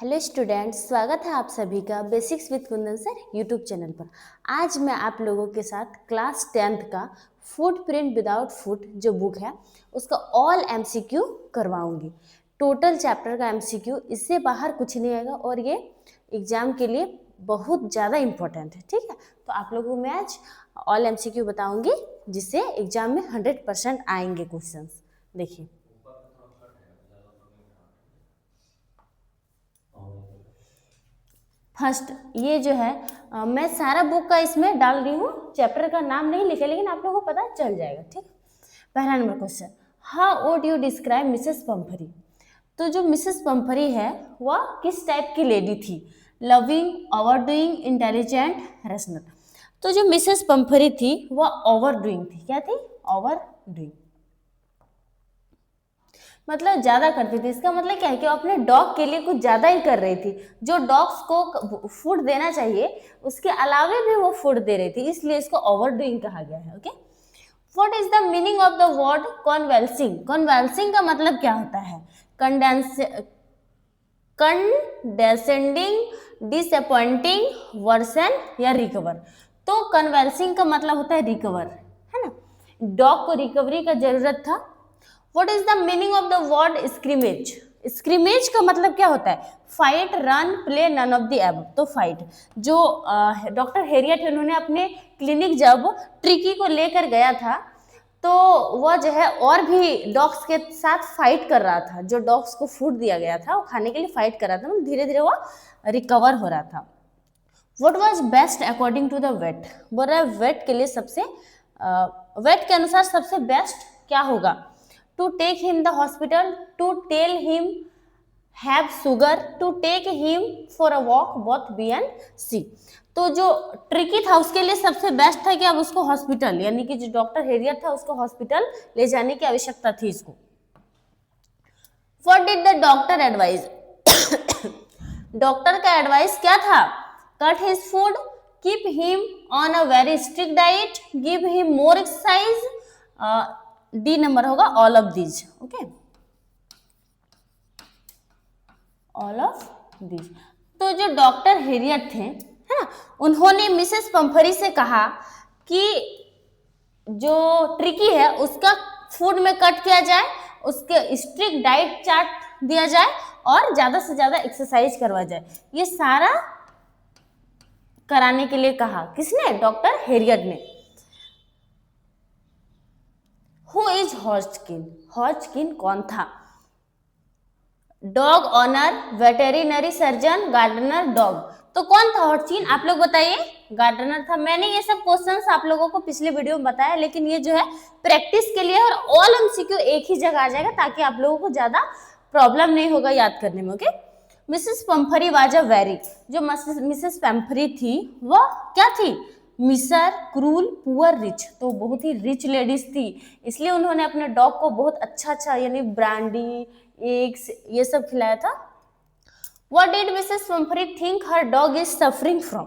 Hello students, स्वागत है आप सभी का basics with Kundan sir YouTube channel पर। आज मैं आप लोगों के साथ क्लास 10th का फुटप्रिंट विदाउट फुट जो बुक है उसका ऑल एमसीक्यू करवाऊंगी। टोटल चैप्टर का एमसीक्यू, इससे बाहर कुछ नहीं आएगा और ये एग्जाम के लिए बहुत ज़्यादा इम्पोर्टेंट है। ठीक है, तो आप लोगों को मैं आज ऑल एमसीक्यू बताऊंगी जिससे एग्जाम में 100% आएंगे क्वेश्चन। देखिए, फर्स्ट ये जो है मैं सारा बुक का इसमें डाल रही हूँ, चैप्टर का नाम नहीं लिखे लेकिन आप लोगों को पता चल जाएगा। ठीक, पहला number question, how would you describe Mrs Pumphrey. तो जो मिसेस पंपरी है वह किस टाइप की लेडी थी? Loving, overdoing, intelligent, rational. तो जो मिसेस पंपरी थी वह ओवरडूइंग थी। क्या थी? ओवरडूइंग, मतलब ज़्यादा करती थी। इसका मतलब क्या है कि वो अपने डॉग के लिए कुछ ज़्यादा ही कर रही थी। जो डॉग्स को फूड देना चाहिए उसके अलावे भी वो फूड दे रही थी, इसलिए इसको ओवरडूइंग कहा गया है। Okay, what is the meaning of the word convalescing. Convalescing का मतलब क्या होता है? कंडेसेंडिंग, डिसअपॉइंटिंग, वर्सन या रिकवर। तो कन्वेल्सिंग का मतलब होता है रिकवर, है ना। डॉग को रिकवरी का जरूरत था। What is the meaning of the word scrimmage. Scrimmage का मतलब क्या होता है? Fight, run, play, none of the above. तो फाइट, जो डॉक्टर हेरियट उन्होंने अपने क्लिनिक जब ट्रिकी को लेकर गया था तो वह जो है और भी डॉग्स के साथ फाइट कर रहा था। जो डॉग्स को फूड दिया गया था वो खाने के लिए फाइट कर रहा था, मतलब धीरे धीरे वो रिकवर हो रहा था। What was best according to the vet. बोल रहा है वेट के लिए सबसे वेट के अनुसार सबसे बेस्ट क्या होगा? To take him the hospital, to tell him have sugar, to take him for a walk, both B and C. तो जो ट्रिकी था उसके लिए सबसे बेस्ट था कि अब उसको हॉस्पिटल, यानी कि जो डॉक्टर हेरियट था उसको हॉस्पिटल ले जाने की आवश्यकता थी इसको। What did the doctor advise. Doctor का एडवाइस क्या था? Cut his food, keep him on a very strict diet, give him more exercise. D number होगा all of these. Okay, all of these. तो जो डॉक्टर हेरियट थे, है ना, उन्होंने मिसेस पंफरी से कहा कि जो ट्रिकी है उसका फूड में कट किया जाए, उसके स्ट्रिक्ट डाइट चार्ट दिया जाए और ज्यादा से ज्यादा एक्सरसाइज करवा जाए। ये सारा कराने के लिए कहा। किसने? डॉक्टर हेरियट ने। Who is Hodgkin. हॉजकिन कौन था? Dog owner, veterinary surgeon, gardener, dog. तो कौन था हॉजकिन? आप लोग बताइए। गार्डनर था। मैंने ये सब क्वेश्चंस आप लोगों को पिछले वीडियो में बताया, लेकिन ये जो है प्रैक्टिस के लिए और ऑल एमसीक्यू एक ही जगह आ जाएगा ताकि आप लोगों को ज्यादा प्रॉब्लम नहीं होगा याद करने में। Okay, Mrs Pumphrey was a very, जो मिसेस पंफरी थी वह क्या थी? मिसर, क्रूल, पुअर, रिच। तो बहुत ही रिच लेडीज थी, इसलिए उन्होंने अपने डॉग को बहुत अच्छा अच्छा यानी ब्रांडी, एग्स ये सब खिलाया था। What did Mrs. Pumphrey think her dog is suffering from?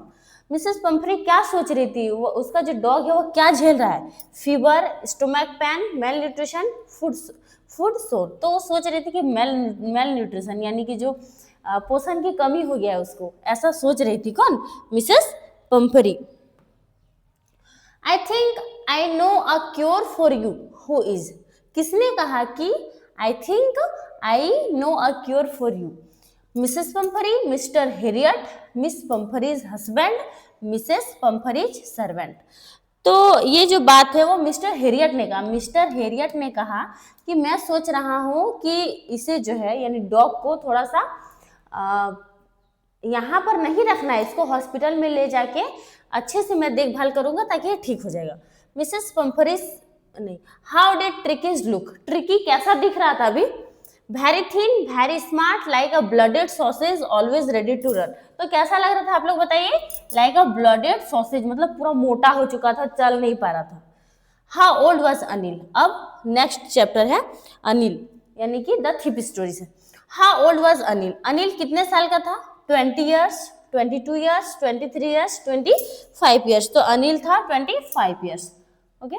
Mrs Pumphrey क्या सोच रही थी? वो उसका जो डॉग है वो क्या झेल रहा है? Fever, stomach pain, malnutrition, foot sore. तो वो सोच रही थी कि मेल न्यूट्रिशन यानी कि जो पोषण की कमी हो गया है उसको, ऐसा सोच रही थी। कौन? Mrs Pumphrey. I think I know a cure for you, who is. किसने कहा कि I think I know a cure for you? Mrs Pumphrey, Mr Herriot, Miss Pumphrey's husband, Mrs Pumphrey's servant. तो ये जो बात है वो मिस्टर हेरियट ने कहा। मिस्टर हेरियट ने कहा कि मैं सोच रहा हूँ कि इसे जो है यानी डॉग को थोड़ा सा यहाँ पर नहीं रखना है, इसको हॉस्पिटल में ले जाके अच्छे से मैं देखभाल करूंगा ताकि ये ठीक हो जाएगा। मिसेस पंफरीज नहीं, how did Tricki's look. Tricki कैसा दिख रहा था अभी? Very thin, very smart, like a bloated sausage, always ready to run. तो कैसा लग रहा था आप लोग बताइए? लाइक अ ब्लडेड सॉसेज, मतलब पूरा मोटा हो चुका था, चल नहीं पा रहा था। How old was Anil. अब नेक्स्ट चैप्टर है अनिल, यानी कि द थिप स्टोरी से। How old was Anil. Anil कितने साल का था? 20 ईयर्स, 22 ईयर्स, 23 ईयर्स, 25 ईयर्स। तो अनिल था 25 years. Okay,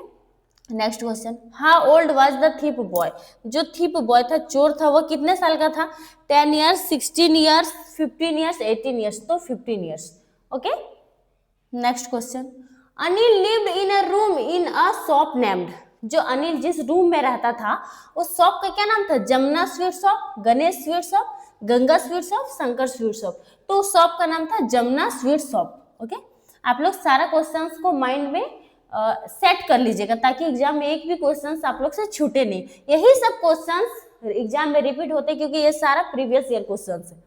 next question, how old was the thief boy? जो थीप बॉय था, चोर था, वो कितने साल का था? 10 ईयर्स, 16 ईयर्स, 15 ईयर्स, 18 ईयर्स, तो 15 years. Okay. Next question, Anil lived in a room in a shop named. जो अनिल जिस रूम में रहता था उस शॉप का क्या नाम था? Jamuna sweet shop, Ganesh sweet shop, Ganga sweet shop, Shankar sweet shop. तो उस शॉप का नाम था जमुना स्वीट शॉप। ओके। आप लोग सारा क्वेश्चंस को माइंड में सेट कर लीजिएगा ताकि एग्जाम में एक भी क्वेश्चंस आप लोग से छूटे नहीं। यही सब क्वेश्चंस एग्जाम में रिपीट होते हैं क्योंकि ये सारा प्रीवियस ईयर क्वेश्चंस है।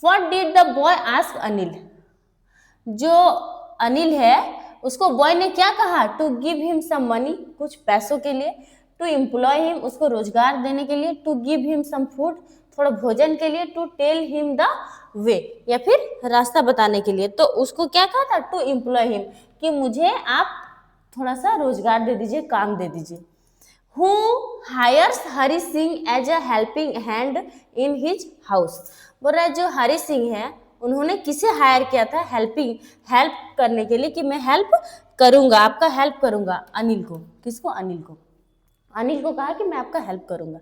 What did the boy ask Anil? जो अनिल है उसको बॉय ने क्या कहा? To give him some money, कुछ पैसों के लिए, टू एम्प्लॉय हिम, उसको रोजगार देने के लिए, to give him some food, थोड़ा भोजन के लिए, to tell him the way, या फिर रास्ता बताने के लिए। तो उसको क्या कहा था? टू एम्प्लॉय हिम, कि मुझे आप थोड़ा सा रोजगार दे दीजिए, काम दे दीजिए। Who hires Hari Singh as a helping hand in his house? बोल रहा है जो हरी सिंह है उन्होंने किसे हायर किया था हेल्प करने के लिए, कि मैं हेल्प करूंगा, आपका हेल्प करूंगा। अनिल को। किसको? अनिल को। अनिल को कहा कि मैं आपका हेल्प करूंगा।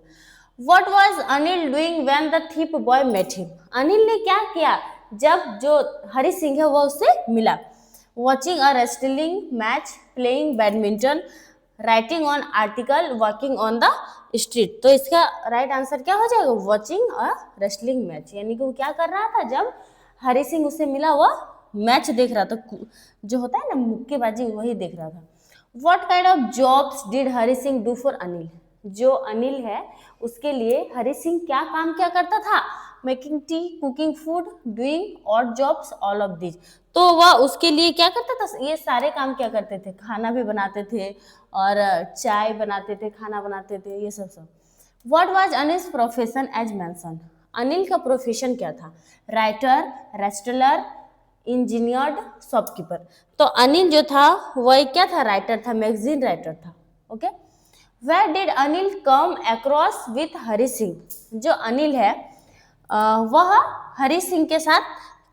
What was Anil doing when the thief boy met him? Anil ने क्या किया जब जो हरी सिंह है वो उससे मिला? Watching a wrestling match, playing badminton, writing on article, walking on the street. तो इसका राइट आंसर क्या हो जाएगा? वॉचिंग अ रेसलिंग मैच। यानी कि वो क्या कर रहा था जब हरी सिंह उससे मिला? वो मैच देख रहा था, जो होता है ना मुक्केबाजी, वही देख रहा था। What kind of jobs did Hari Singh do for Anil? जो अनिल है उसके लिए हरी सिंह क्या काम क्या करता था? Making tea, cooking food, doing odd jobs, all of this. तो वह उसके लिए क्या करता था? ये सारे काम क्या करते थे? खाना भी बनाते थे और चाय बनाते थे, खाना बनाते थे, ये सब। What was Anil's profession as mentioned? Anil का प्रोफेशन क्या था? Writer, wrestler, engineer, shopkeeper. तो अनिल जो था वह क्या था? राइटर था, मैगजीन राइटर था। Okay. Where did Anil come across with Hari Singh? जो अनिल है वह हरी सिंह के साथ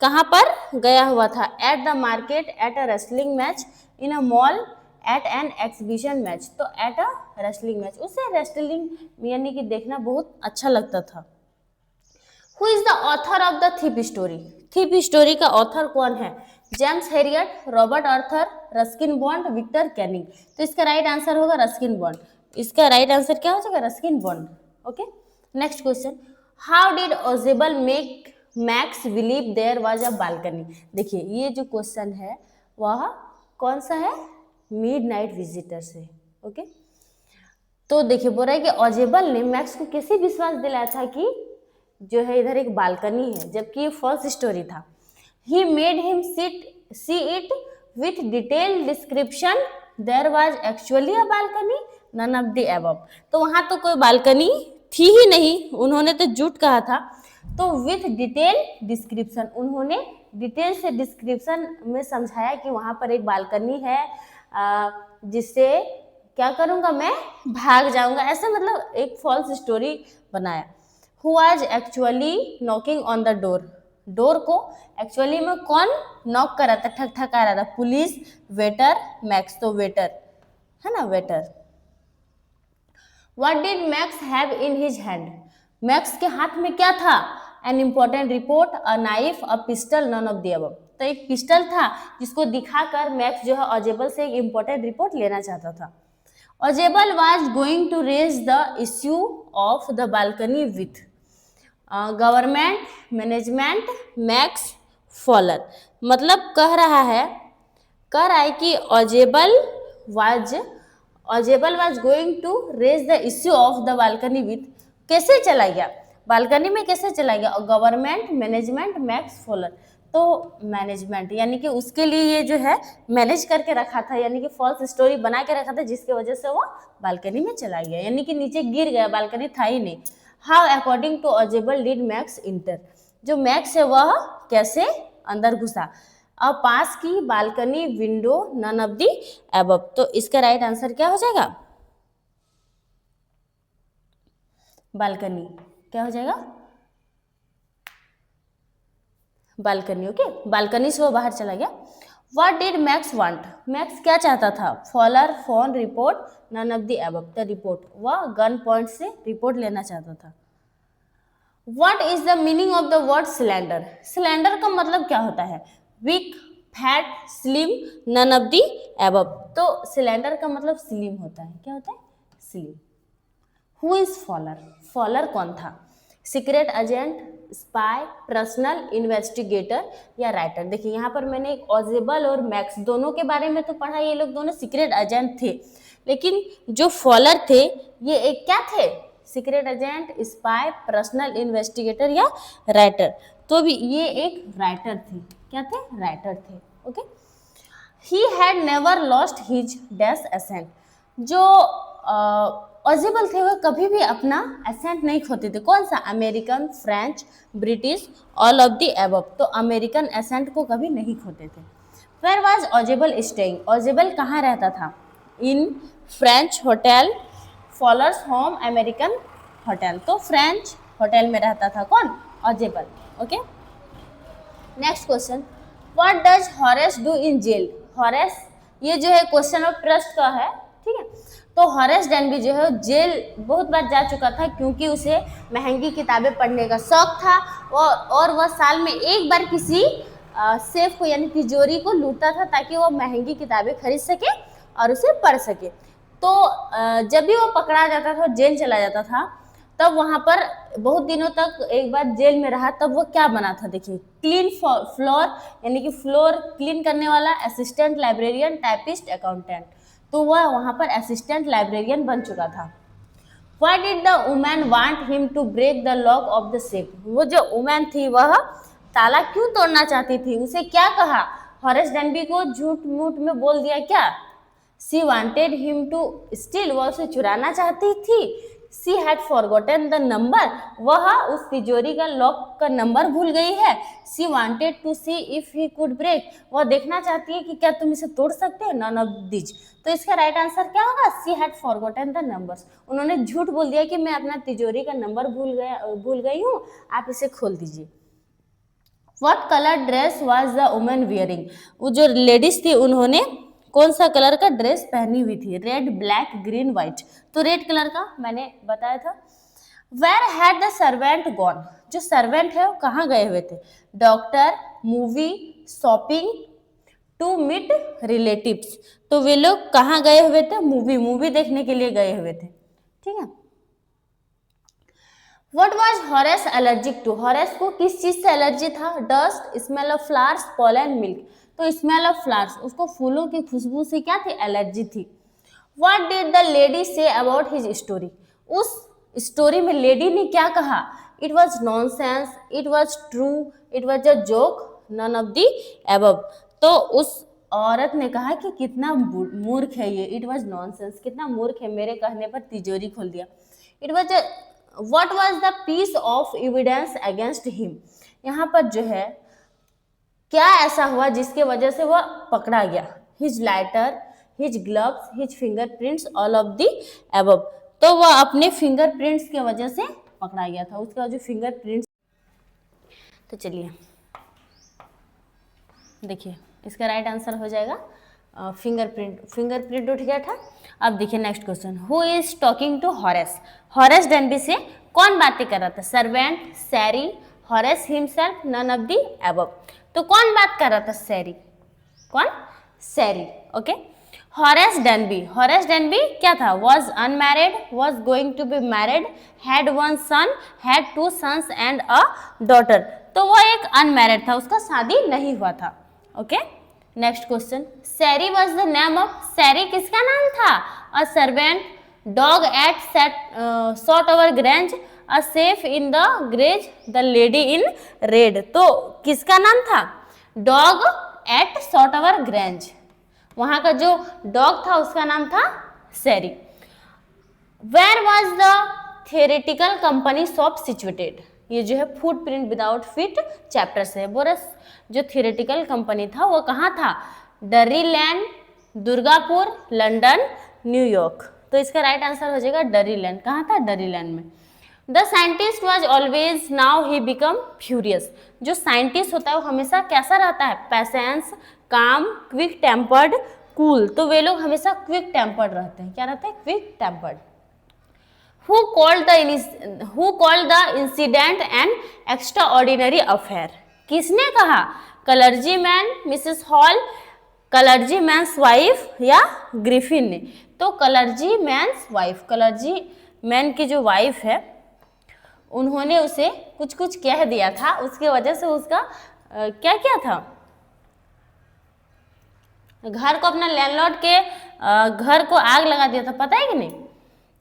कहाँ पर गया हुआ था? At the market, at a wrestling match, in a mall, at an exhibition match. तो एट अ रेसलिंग मैच, उसे रेसलिंग यानी कि देखना बहुत अच्छा लगता था। Who is the author of the thief story? Thief story का ऑथर कौन है? James Herriot, Robert Arthur, Ruskin Bond, Victor Canning. तो इसका राइट आंसर होगा रस्किन बॉन्ड। इसका राइट आंसर क्या हो जाएगा? Ruskin Bond. Okay. Next question, how did Ausable make Max believe there was a balcony? देखिए ये जो क्वेश्चन है वह कौन सा है? मिडनाइट विजिटर से। ओके। तो देखिए बोल रहा है कि ओजेबल ने मैक्स को कैसे विश्वास दिलाया था कि जो है इधर एक बालकनी है, जबकि ये फॉल्स स्टोरी था। He made him see it with detail description, there was actually a balcony, none of the above. तो वहां तो कोई बालकनी थी ही नहीं, उन्होंने तो झूठ कहा था। तो विथ डिटेल डिस्क्रिप्शन, उन्होंने डिटेल से डिस्क्रिप्शन में समझाया कि वहां पर एक बालकनी है, जिससे क्या करूंगा मैं? भाग जाऊंगा, ऐसा मतलब एक फॉल्स स्टोरी बनाया। Who was actually knocking on the door? Door को एक्चुअली में कौन नॉक कर रहा था, ठकठका रहा था? Police, waiter, Max. तो वेटर है ना, waiter. What did Max have in his hand? Max के हाथ में क्या था? An important report, a knife, a pistol, none of the above. तो एक पिस्टल था जिसको दिखाकर मैक्स जो है ऑजेबल से एक इम्पोर्टेंट रिपोर्ट लेना चाहता था। Ausable was going to raise the issue of the balcony with government, management, Max, Fowler. मतलब कह रहा है कि Ausable was going to raise the issue of the balcony with, कैसे चला गया बालकनी में? कैसे चला गया? और गवर्नमेंट, मैनेजमेंट, मैक्स, फॉलर। तो मैनेजमेंट यानी कि उसके लिए ये जो है मैनेज करके रखा था, यानी कि फॉल्स स्टोरी बना के रखा था, जिसकी वजह से वो बालकनी में चला गया, यानी कि नीचे गिर गया, बालकनी था ही नहीं। How according to Ausable did Max enter? जो मैक्स है वह कैसे अंदर घुसा? A pass key, balcony, window, none of the above. तो इसका राइट आंसर क्या हो जाएगा? बालकनी। क्या हो जाएगा? बालकनी। ओके, बालकनी से वो बाहर चला गया। What did Max want, Max क्या चाहता था? Fowler, phone, report, none of the above. The report, वह गन पॉइंट से रिपोर्ट लेना चाहता था। What is the meaning of the word slender, slender का मतलब क्या होता है? Weak, fat, slim, none of the above. तो सिलेंडर का मतलब स्लिम होता है। क्या होता है? Slim. Who is Fowler, Fowler कौन था? Secret agent, spy, personal investigator या राइटर। देखिए यहाँ पर मैंने एक ऑजेबल और मैक्स दोनों के बारे में तो पढ़ा, ये लोग दोनों सीक्रेट एजेंट थे, लेकिन जो फॉलर थे ये एक क्या थे? Secret agent, spy, personal investigator या राइटर। तो भी ये एक राइटर थे। क्या थे? राइटर थे। Okay. He had never lost his dash accent, जो ऑजिबल थे वह कभी भी अपना एसेंट नहीं खोते थे। कौन सा? American, French, British, all of the above. तो अमेरिकन एसेंट को कभी नहीं खोते थे। Where was Ausable staying, Ausable कहाँ रहता था? In French hotel, Fowler's home, American hotel. तो फ्रेंच होटल में रहता था कौन? Ausable. Okay. Next question, what does Horace do in jail, Horace, ये जो है क्वेश्चन ऑफ ट्रस्ट का है, ठीक है। तो हॉरेस डेनबी जो है जेल बहुत बार जा चुका था, क्योंकि उसे महंगी किताबें पढ़ने का शौक था, और वह साल में एक बार किसी सेफ को यानी तिजोरी को लूटता था, ताकि वह महंगी किताबें खरीद सके और उसे पढ़ सके। तो जब भी वो पकड़ा जाता था, जेल चला जाता था, तब वहां पर बहुत दिनों तक एक बार जेल में रहा। तब वो क्या बना था? देखिए, क्लीन फ्लोर, यानी कि फ्लोर क्लीन करने वाला, असिस्टेंट लाइब्रेरियन, टाइपिस्ट, अकाउंटेंट। तो वह वहां पर असिस्टेंट लाइब्रेरियन बन चुका था। Why did the woman want him to break the lock of the safe, वो जो वुमन थी वह ताला क्यों तोड़ना चाहती थी? उसे क्या कहा? हॉरेस डेनबी को झूठ मूठ में बोल दिया क्या? सी वांटेड हिम टू स्टील, वह उसे चुराना चाहती थी। सी हैड फॉरगॉटन द नंबर, वह उस तिजोरी का लॉक का नंबर भूल गई है। She wanted to see if he could break, वह देखना चाहती है कि क्या तुम इसे तोड़ सकते हो। None of this. तो इसका राइट आंसर क्या होगा? She had forgotten the numbers, उन्होंने झूठ बोल दिया कि मैं अपना तिजोरी का नंबर भूल गई हूँ, आप इसे खोल दीजिए। What colour dress was the woman wearing, वो जो लेडीज थी उन्होंने कौन सा कलर का ड्रेस पहनी हुई थी? Red, black, green, white. तो रेड कलर का मैंने बताया था। Where had the servant gone, जो सर्वेंट है वो कहाँ गए हुए थे? Doctor, movie, shopping, to meet relatives. तो वे लोग कहाँ गए हुए थे? मूवी देखने के लिए गए हुए थे, ठीक है। What was Horace allergic to? Horace को किस चीज से एलर्जी था? Dust, smell of flowers, pollen, milk. तो स्मेल ऑफ फ्लावर्स, उसको फूलों की खुशबू से क्या थी? एलर्जी थी। What did the lady say about his story? उस स्टोरी में लेडी ने क्या कहा? It was nonsense, it was true, it was a joke, none of the above। तो उस औरत ने कहा कि कितना मूर्ख है ये। It was nonsense, कितना मूर्ख है, मेरे कहने पर तिजोरी खोल दिया। It was a What was the piece of evidence against him? यहाँ पर जो है क्या ऐसा हुआ जिसके वजह से वह पकड़ा गया? His lighter, his gloves, his fingerprints, all of the above। तो वह अपने फिंगरप्रिंट्स की वजह से पकड़ा गया था, उसका जो फिंगरप्रिंट्स। तो चलिए देखिए, इसका राइट आंसर हो जाएगा फिंगरप्रिंट उठ गया था। अब देखिए next question, who is talking to Horace? Horace Danby से कौन बातें कर रहा था? Servant, Sairy, Horace himself, none of the above. तो कौन बात कर रहा था? सैरी। कौन? सैरी। ओके। हॉरेस डेनबी क्या था? Was unmarried, was going to be married, had one son, had two sons and a daughter. तो वह एक अनमैरिड था, उसका शादी नहीं हुआ था। Okay. Next question, Sairy was the name of, Sairy किसका नाम था? A servant, dog at Shotover Grange, a safe in the grange, the lady in red. तो किसका नाम था? Dog at Shotover Grange, वहां का जो डॉग था उसका नाम था Sairy. Where was the theoretical company shop situated? ये जो है फुटप्रिंट विदाउट फीट चैप्टर से, बोरस जो थियोरेटिकल कंपनी था वो कहाँ था? डरीलैंड, दुर्गापुर, लंदन, न्यूयॉर्क। तो इसका राइट आंसर हो जाएगा डरीलैंड। कहाँ था? डरीलैंड में। The scientist was always, now he become furious. जो साइंटिस्ट होता है वो हमेशा कैसा रहता है, पैसेंस, काम, क्विक टेम्पर्ड, कूल। तो वे लोग हमेशा क्विक टेम्पर्ड रहते हैं। क्या रहते हैं, quick tempered. Who called the incident an extraordinary affair? किसने कहा, clergyman, Mrs Hall, clergyman's wife या ग्रिफिन ने? तो clergyman's wife, clergyman की जो वाइफ है उन्होंने उसे कुछ कुछ कह दिया था, उसके वजह से उसका क्या क्या था, घर को, अपना लैंडलॉर्ड के घर को आग लगा दिया था, पता है कि नहीं?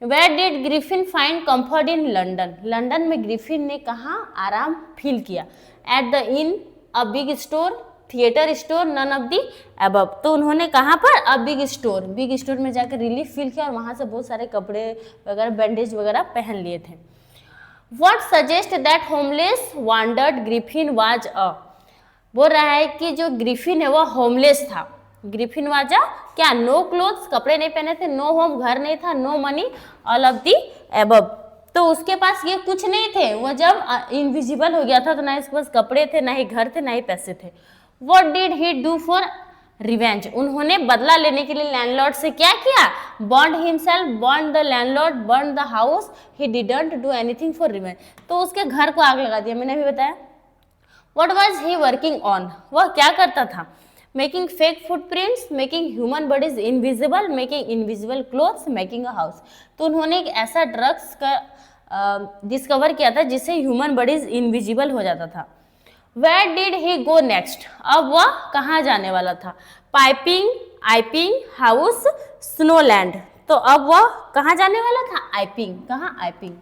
Where did Griffin find comfort in London? London में ग्रिफिन ने कहाँ आराम फील किया? At the inn, a big store, theatre store, none of the above। तो उन्होंने कहाँ पर, a big store में जाकर रिलीफ फील किया और वहाँ से बहुत सारे कपड़े वगैरह, बैंडेज वगैरह पहन लिए थे। What suggest that homeless wandered Griffin was a? बोल रहा है कि जो ग्रिफिन है वो होमलेस था। ग्रिफिन वाजा क्या, नो क्लोथ्स, कपड़े नहीं पहने थे, नो होम, घर नहीं था, no money, all of the above. तो उसके पास ये कुछ नहीं थे, वो जब इनविजिबल हो गया था तो ना इसके पास कपड़े थे, ना ही घर थे, ना ही पैसे थे। What did he do for revenge? उन्होंने बदला लेने के लिए लैंडलॉर्ड से क्या किया, burn himself, burn the landlord, burn the house, he didn't do anything for revenge. तो उसके घर को आग लगा दिया, मैंने भी बताया। What was he working on? वह क्या करता था, making fake footprints, making human bodies invisible, making invisible clothes, making a house. तो उन्होंने एक ऐसा ड्रग्स का डिस्कवर किया था जिससे ह्यूमन बॉडीज इनविजिबल हो जाता था। Where did he go next? अब वह कहाँ जाने वाला था, पाइपिंग, आइपिंग, हाउस, स्नोलैंड। तो अब वह कहाँ जाने वाला था, आइपिंग। कहाँ, Iping.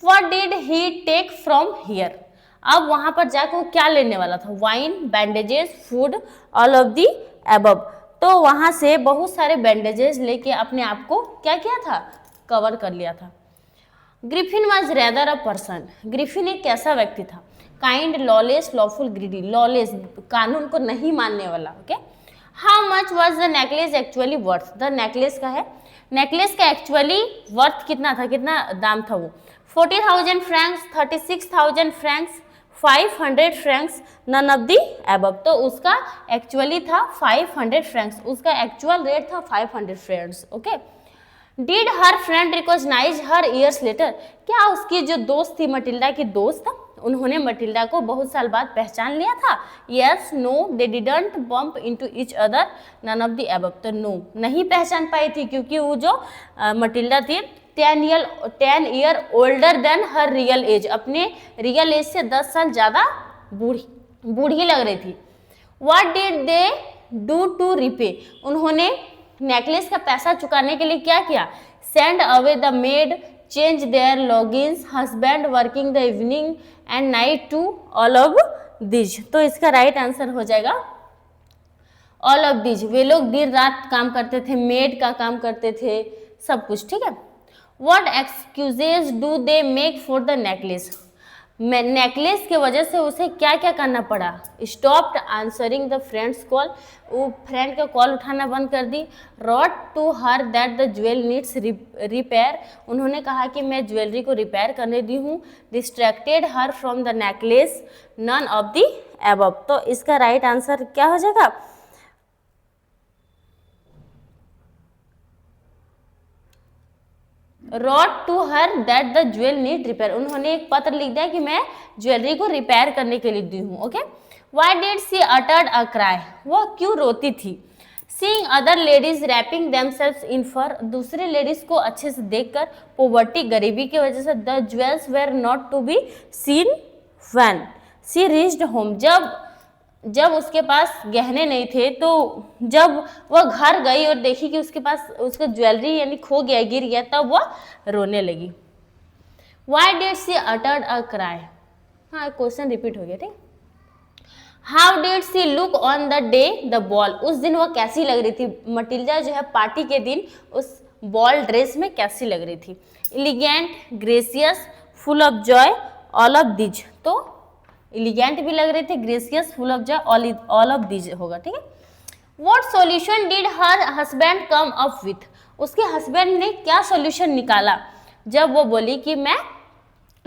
What did he take from here? अब वहां पर जाकर वो क्या लेने वाला था, wine, bandages, food, all of the above. तो वहां से बहुत सारे बैंडेजेस लेके अपने आप को क्या किया था, कवर कर लिया था। Griffin was rather a person, Griffin एक कैसा व्यक्ति था, kind, lawless, lawful, greedy. Lawless, कानून को नहीं मानने वाला। Okay. How much was the necklace actually worth? The necklace का है, नेकलेस का एक्चुअली वर्थ कितना था, कितना दाम था वो, 40,000 francs, 36,000 francs, 500 francs, none of the above. तो उसका एक्चुअली था 500 फ्रैंक्स, उसका एक्चुअल रेट था 500 francs. Okay. Did her friend recognize her years later? क्या उसकी जो दोस्त थी, मटिल्डा की दोस्त, उन्होंने मटिल्डा को बहुत साल बाद पहचान लिया था? Yes, no, they didn't bump into each other, none of the above. तो नो, नहीं पहचान पाई थी क्योंकि वो जो मटिल्डा थी 10 year older than her real age, अपने रियल एज से 10 साल ज़्यादा बूढ़ी लग रही थी। What did they do to repay? उन्होंने नेकलेस का पैसा चुकाने के लिए क्या किया, send away the maid, change their lodgings, husband working the evening and night too, all of these. तो इसका राइट आंसर हो जाएगा ऑल ऑफ दिज। वे लोग दिन रात काम करते थे, मेड का काम करते थे, सब कुछ। ठीक है। What excuses do they make for the necklace? Necklace की वजह से उसे क्या क्या करना पड़ा, stopped answering the friend's call, वो फ्रेंड का कॉल उठाना बंद कर दी। Wrote to her that the jewel needs repair, उन्होंने कहा कि मैं ज्वेलरी को रिपेयर करने दी हूँ। Distracted her from the necklace, none of the above. तो इसका राइट आंसर क्या हो जाएगा, wrote to her that the jewel need repair, उन्होंने एक पत्र लिख दिया कि मैं ज्वेलरी को रिपेयर करने के लिए दी हूँ। Okay. Why did she uttered a cry, वो क्यों रोती थी। Seeing other ladies wrapping themselves in fur, दूसरे लेडीज को अच्छे से देखकर, पोवर्टी, गरीबी की वजह से, the jewels were not to be seen when she reached home, जब उसके पास गहने नहीं थे, तो जब वह घर गई और देखी कि उसके पास उसका ज्वेलरी यानी खो गया, गिर गया, तब वह रोने लगी। Why did she uttered a cry? हाँ, क्वेश्चन रिपीट हो गया। ठीक। How did she look on the day the ball? उस दिन वह कैसी लग रही थी, मटिल्डा जो है पार्टी के दिन उस बॉल ड्रेस में कैसी लग रही थी। Elegant, gracious, full of joy, all of these। तो एलिगेंट भी लग रहे थे, gracious, full of Joy, all of these होगा। ठीक है। What solution did her husband come up with, उसके हस्बैंड ने क्या सॉल्यूशन निकाला जब वो बोली कि मैं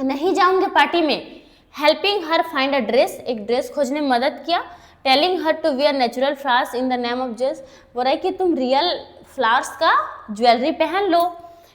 नहीं जाऊंगे पार्टी में। Helping her find a dress, एक ड्रेस खोजने में मदद किया। Telling her to wear natural flowers in the name of jewels, बोल रहा है कि तुम रियल फ्लावर्स का ज्वेलरी पहन लो।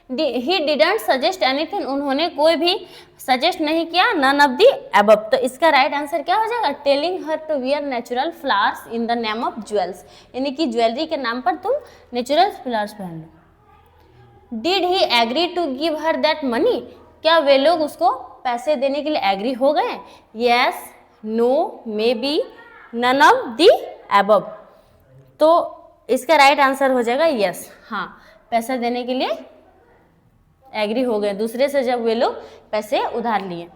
ही डिडंट सजेस्ट एनीथिंग, उन्होंने कोई भी सजेस्ट नहीं किया। नन ऑफ दी अबव, तो इसका राइट आंसर क्या हो जाएगा? Telling her to wear natural flowers in the name of jewels, यानी कि ज्वेलरी के नाम पर तुम नेचुरल फ्लावर्स पहन लो। Did he agree to give her that money, क्या वे लोग उसको पैसे देने के लिए एग्री हो गए? Yes, no, maybe, none of the above, तो इसका राइट आंसर हो जाएगा यस, हाँ, पैसा देने के लिए एग्री हो गए दूसरे से जब वे लोग पैसे उधार लिए।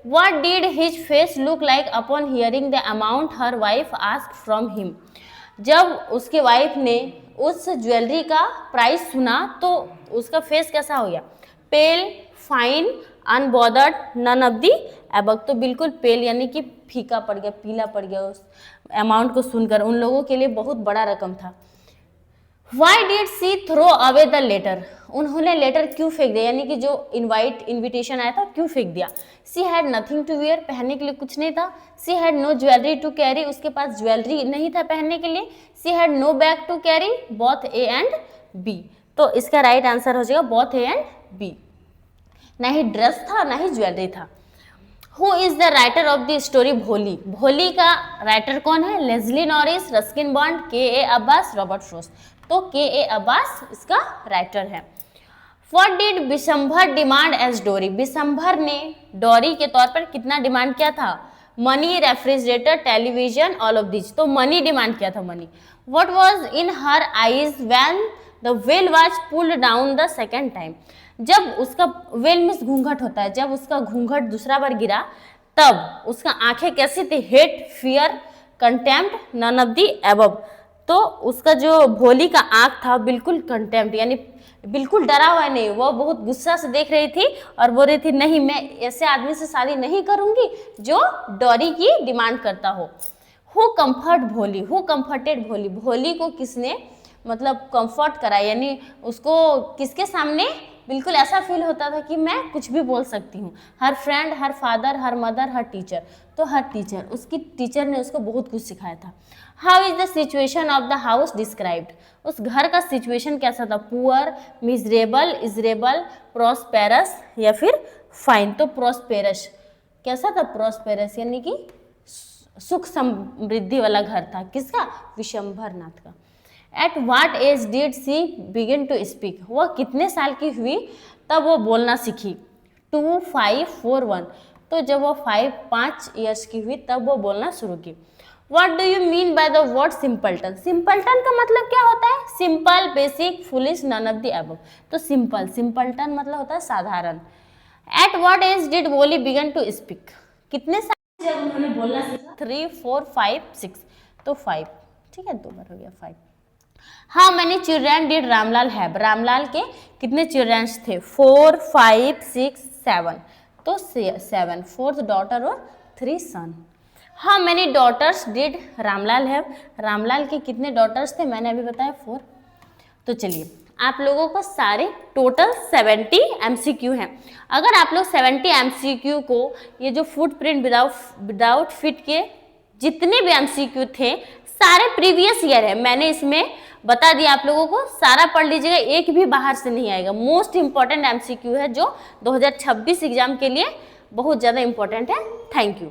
What did his face look like upon hearing the amount her wife asked from him? जब उसके वाइफ ने उस ज्वेलरी का प्राइस सुना तो उसका फेस कैसा हो गया? Pale, fine, unbothered, none of the above, तो बिल्कुल पेल यानी कि फीका पड़ गया, पीला पड़ गया उस अमाउंट को सुनकर। उन लोगों के लिए बहुत बड़ा रकम था। Why did she throw away the letter? उन्होंने लेटर क्यों फेंक दिया, यानी कि जो इन्विटेशन आया था क्यों फेंक दिया? She had nothing to wear, पहनने के लिए कुछ नहीं था। She had no jewelry to carry, उसके पास ज्वेलरी नहीं था पहनने के लिए। She had no bag to carry, both A and B, तो इसका राइट आंसर हो जाएगा both A and B। ना ही ड्रेस था ना ही ज्वेलरी था। Who is the writer of the story भोली? भोली का राइटर कौन है? Leslie Norris, Ruskin Bond, K A. Abbas, Robert Frost, तो के.ए. अब्बास इसका राइटर है। What did Bishambhar demand as dowry? Bishambhar ने डोरी के तौर पर कितना डिमांड किया था? Money, refrigerator, television, all of this, तो मनी डिमांड किया था, money. What was in her eyes when the veil was pulled down the second time? जब उसका वेल मीन्स घूंघट होता है, जब उसका घूंघट दूसरा बार गिरा तब उसका आंखें कैसी थी? Hate, fear, contempt, none of the above, तो उसका जो भोली का आंख था बिल्कुल कंटेम्प्ट, यानी बिल्कुल डरा हुआ नहीं, वो बहुत गुस्सा से देख रही थी और बोल रही थी नहीं, मैं ऐसे आदमी से शादी नहीं करूंगी जो डोरी की डिमांड करता हो। हु कंफर्ट भोली? हु कंफर्टेड भोली? भोली को किसने मतलब कंफर्ट करा, यानी उसको किसके सामने बिल्कुल ऐसा फील होता था कि मैं कुछ भी बोल सकती हूँ? Her friend, her father, her mother, her teacher, तो हर टीचर, उसकी टीचर ने उसको बहुत कुछ सिखाया था। How is the situation of the house described? उस घर का सिचुएशन कैसा था? पुअर, मिजरेबल, इजरेबल, प्रॉस्पेरस या फिर फाइन, तो प्रॉस्पेरस कैसा था? प्रॉस्पेरस यानी कि सुख समृद्धि वाला घर था। किसका? विशंभर नाथ का। At what age did she begin to speak? वह कितने साल की हुई तब वो बोलना सीखी? 2, 5, 4, 1, तो जब वो 5 ईयर्स की हुई तब वो बोलना शुरू की। What do you mean by the word simpleton? सिंपल्टन का मतलब क्या होता है? Simple, basic, foolish, none of the above, तो सिंपल, सिंपल्टन मतलब होता है साधारण। At what age did Bholi begin to speak? कितने साल जब उन्होंने बोलना सीखा? 3, 4, 5, 6, तो 5, ठीक है, 2 बार हो गया 5। How many children did Ramlal have? Ramlal के कितने चिल्ड्रन थे? 4, 5, 6, 7, तो 7, 4th डॉटर और 3 son. How many daughters did Ramlal have? Ramlal के कितने डॉटर्स थे? मैंने अभी बताया 4। तो चलिए आप लोगों को सारे टोटल 70 MCQ हैं। अगर आप लोग 70 MCQ को ये जो फुटप्रिंट विदाउट फिट के जितने भी MCQ थे सारे प्रीवियस ईयर है, मैंने इसमें बता दिया आप लोगों को, सारा पढ़ लीजिएगा, एक भी बाहर से नहीं आएगा। मोस्ट इंपॉर्टेंट MCQ है जो 2026 एग्जाम के लिए बहुत ज़्यादा इंपॉर्टेंट है। Thank you.